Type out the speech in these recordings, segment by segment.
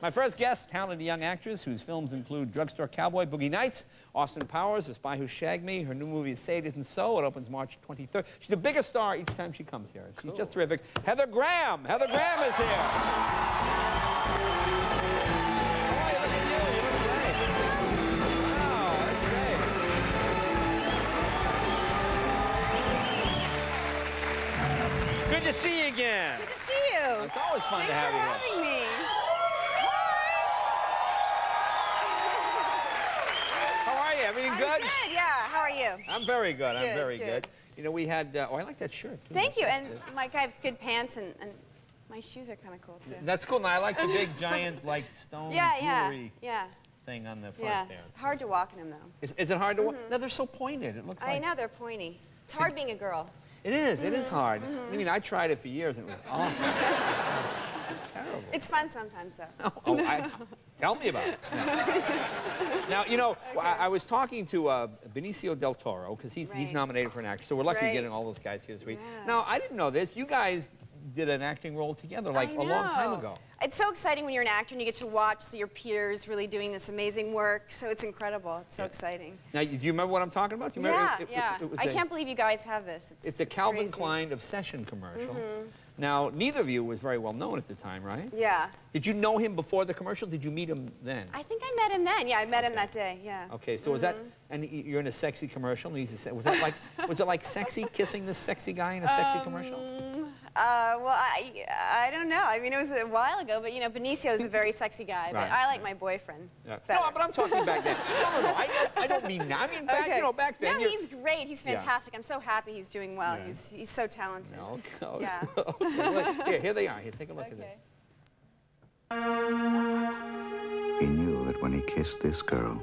My first guest, talented young actress whose films include Drugstore Cowboy, Boogie Nights, Austin Powers, The Spy Who Shagged Me. Her new movie is Say It Isn't So. It opens March 23rd. She's the biggest star each time she comes here. She's just terrific. Heather Graham. Heather Graham is here. Boy, look at you. You look great. Wow, that's great. Good to see you again. Good to see you. It's always fun to have you here. Thanks for having me. Everything good? I'm good, yeah. How are you? I'm very good. I'm very good. You know, we had, oh, I like that shirt. Thank you. And Mike, I have good pants, and my shoes are kind of cool, too. That's cool. Now, I like the big, giant, like, stone jewelry thing on the front there. It's hard to walk in them, though. Is it hard to walk? No, they're so pointed. It looks like... I know, they're pointy. It's hard being a girl. It is. It is hard. I mean, I tried it for years, and it was awful. It's terrible. It's fun sometimes, though. Tell me about it. Now, you know, I was talking to Benicio del Toro, because he's nominated for an actor, so we're lucky getting all those guys here this week. Now, I didn't know this. You guys did an acting role together, like, a long time ago. It's so exciting when you're an actor and you get to watch your peers really doing this amazing work, so it's incredible. It's so exciting. Now, do you remember what I'm talking about? Do you remember? I can't believe you guys have this. It's a Calvin Klein Obsession commercial. Now, neither of you was very well known at the time, right? Yeah. Did you know him before the commercial? Did you meet him then? I think I met him then. Yeah, I met him that day. Yeah. Okay, so was that, and you're in a sexy commercial? And was that like, was it like sexy, kissing this sexy guy in a sexy commercial? Well, I don't know. I mean, it was a while ago, but, you know, Benicio is a very sexy guy, but I like my boyfriend. No, but I'm talking back then. No, I don't mean now. I mean, back, you know, back then. No, he's great. He's fantastic. I'm so happy he's doing well. He's so talented. Yeah. Here they are. Here, take a look at this. He knew that when he kissed this girl,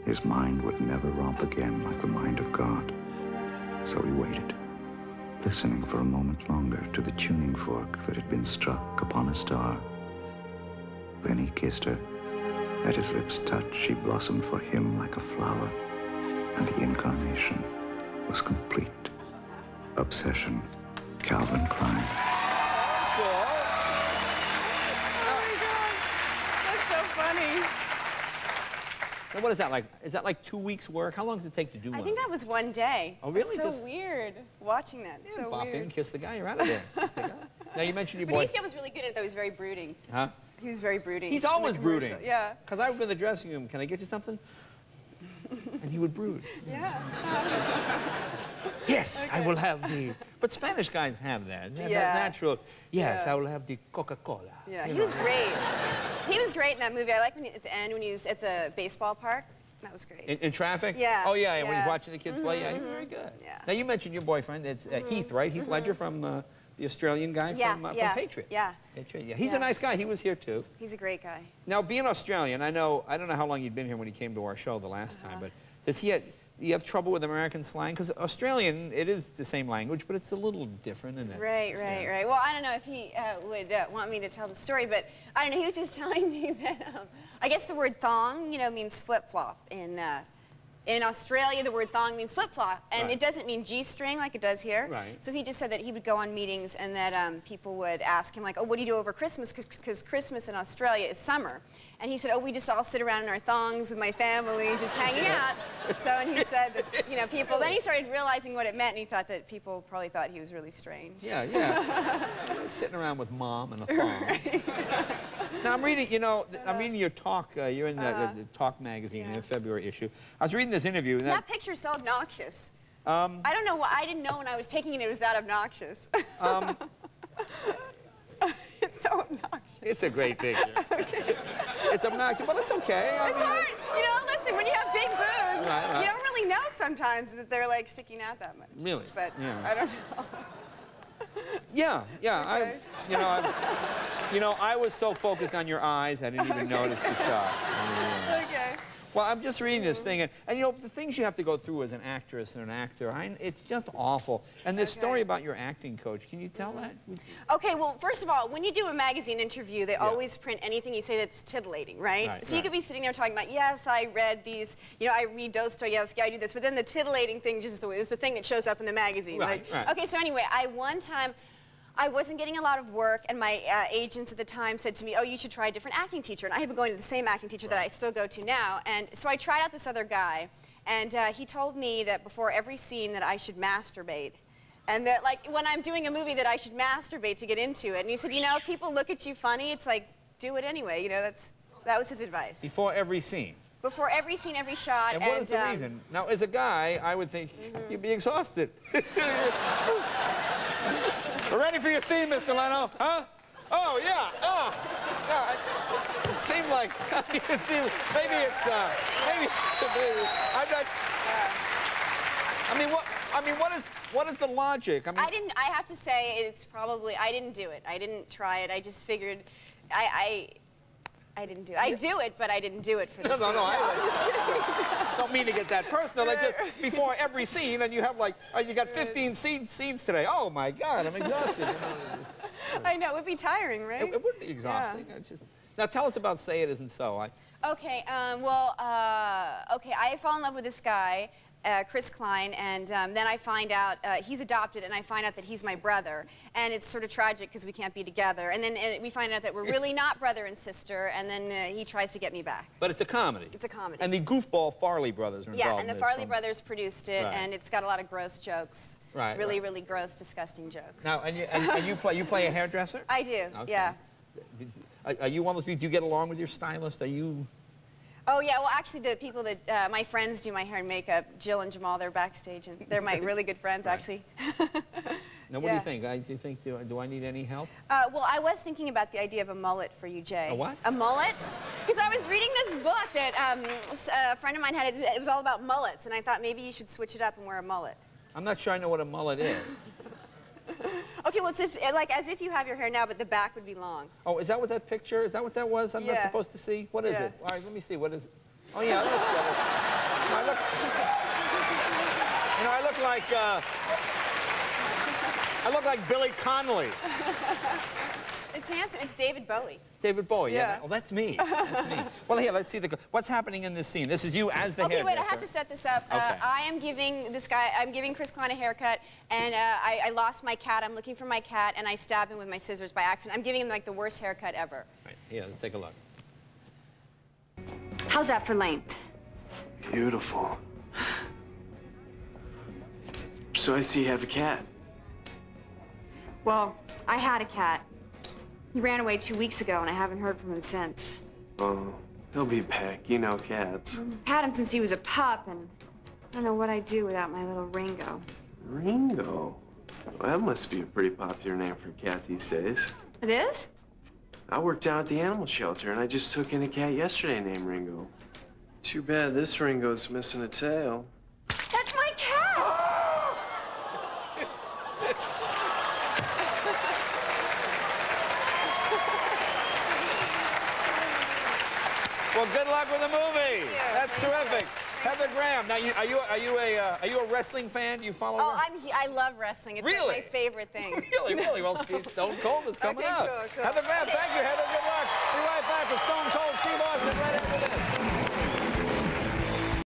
his mind would never romp again like the mind of God. So he waited, listening for a moment longer to the tuning fork that had been struck upon a star. Then he kissed her. At his lips' touch, she blossomed for him like a flower, and the incarnation was complete. Obsession, Calvin Klein. And what is that like? Is that like 2 weeks' work? How long does it take to do one? I think that was one day. Oh, really? It's so weird watching that. It's so pop weird. in, kiss the guy, you're out of there. Now, you mentioned your boy. Benicio was really good at it, though. He was very brooding. Huh? He was very brooding. He's always brooding. Yeah. Because I was in the dressing room. Can I get you something? And he would brood. Yeah. Yes, I will have the... But Spanish guys have that. That natural, yes, I will have the Coca-Cola. Yeah, he was great. He was great in that movie. I like when at the end when he was at the baseball park. That was great. In traffic? Yeah. Oh, yeah, when he's watching the kids play. Yeah, he was very good. Yeah. Now, you mentioned your boyfriend. It's Heath, right? Heath Ledger from the Australian guy from Patriot. Yeah. Patriot, yeah. He's a nice guy. He was here, too. He's a great guy. Now, being Australian, I don't know how long you'd been here when he came to our show the last time, but does he you have trouble with American slang? Because Australian, it is the same language, but it's a little different, isn't it? Right. Well, I don't know if he would want me to tell the story, but I don't know. He was just telling me that I guess the word thong, you know, means flip-flop. In Australia, the word thong means flip-flop, and it doesn't mean G-string like it does here. Right. So he just said that he would go on meetings and that people would ask him, like, oh, what do you do over Christmas? Because Christmas in Australia is summer. And he said, oh, we just all sit around in our thongs with my family, just hanging out. So, and he said that, you know, people, then he started realizing what it meant, and he thought that people probably thought he was really strange. Yeah. Sitting around with mom and a thong. Now, I'm reading, you know, I'm reading your talk. You're in the Talk magazine in the February issue. I was reading this interview. And that picture's so obnoxious. I don't know why. I didn't know when I was taking it was that obnoxious. It's so obnoxious. It's a great picture. It's obnoxious, but it's okay. It's hard. You know, listen, when you have big boobs, you don't really know sometimes that they're, like, sticking out that much. Really? But I don't know. Yeah. Okay. You know, I was so focused on your eyes, I didn't even notice the shot. Okay. Well, I'm just reading this thing, and you know, the things you have to go through as an actress and an actor, it's just awful. And this story about your acting coach, can you tell that? Okay, well, first of all, when you do a magazine interview, they always print anything you say that's titillating, right? So you could be sitting there talking about, yes, I read these, you know, I read Dostoevsky, I do this, but then the titillating thing just is the thing that shows up in the magazine. Okay, so anyway, one time, I wasn't getting a lot of work, and my agents at the time said to me, oh, you should try a different acting teacher. And I had been going to the same acting teacher that I still go to now. And so I tried out this other guy, and he told me that before every scene that I should masturbate. And that, like, when I'm doing a movie, that I should masturbate to get into it. And he said, you know, if people look at you funny, it's like, do it anyway. You know, that was his advice. Before every scene? Before every scene, every shot. And what is the reason? Now, as a guy, I would think you'd be exhausted. We're ready for your scene, Mr. Leno, huh? Oh, yeah. Oh. Yeah, it seemed like, maybe it's, maybe, I'm not, I mean, what is the logic? I mean, I have to say, it's probably, I didn't do it. I didn't try it. I just figured, I didn't do it. I do it, but I didn't do it for this. No, I don't mean to get that personal. Like just before every scene, and you have like, you got 15 scenes today. Oh my God, I'm exhausted. I know, it would be tiring, right? It would be exhausting. Yeah. Now tell us about Say It Isn't So. Okay, okay, I fall in love with this guy, Chris Klein, and then I find out he's adopted, and I find out that he's my brother, and it's sort of tragic because we can't be together, and then we find out that we're really not brother and sister, and then he tries to get me back. But it's a comedy. It's a comedy. And the goofball Farley brothers are involved. Yeah, and the Farley brothers produced it, right. And it's got a lot of gross jokes. Right. Really, really gross, disgusting jokes. Now, and you play a hairdresser? I do. Okay. Yeah. Are you one of those people? Do you get along with your stylist? Are you? Oh, yeah, well, actually, the people that, my friends do my hair and makeup, Jill and Jamal, they're backstage, and they're my really good friends, right. Actually. Now, what do you think? Do I need any help? Well, I was thinking about the idea of a mullet for you, Jay. A what? A mullet? Because I was reading this book that a friend of mine had, it was all about mullets, and I thought maybe you should switch it up and wear a mullet. I'm not sure I know what a mullet is. Okay, well, it's like as if you have your hair now, but the back would be long. Oh, is that what that picture, is that what that was? I'm not supposed to see? What is it? All right, let me see. What is it? Oh, yeah, that looks better. I look like Billy Connolly. It's handsome. It's David Bowie. David Bowie, yeah. Oh, that's me. That's me. Well, here, let's see what's happening in this scene. This is you as the hairdresser. Okay, wait, I have to set this up. Okay. I am giving this guy, I'm giving Chris Klein a haircut, and I lost my cat. I'm looking for my cat, and I stab him with my scissors by accident. I'm giving him, like, the worst haircut ever. Right, here, let's take a look. How's that for length? Beautiful. So I see you have a cat. Well, I had a cat. He ran away 2 weeks ago, and I haven't heard from him since. Oh, he'll be back. You know cats. Had him since he was a pup, and I don't know what I'd do without my little Ringo. Ringo? Well, that must be a pretty popular name for a cat these days. It is? I work down at the animal shelter, and I just took in a cat yesterday named Ringo. Too bad this Ringo's missing a tail. That's my cat! Well, good luck with the movie. That's terrific. Heather Graham. Now, are you a wrestling fan? Do you follow? Oh, I love wrestling. It's really? like my favorite thing. Really? Well, Stone Cold is coming up. Cool. Heather Graham, thank you, Heather. Good luck. Be right back with Stone Cold Steve Austin right after this.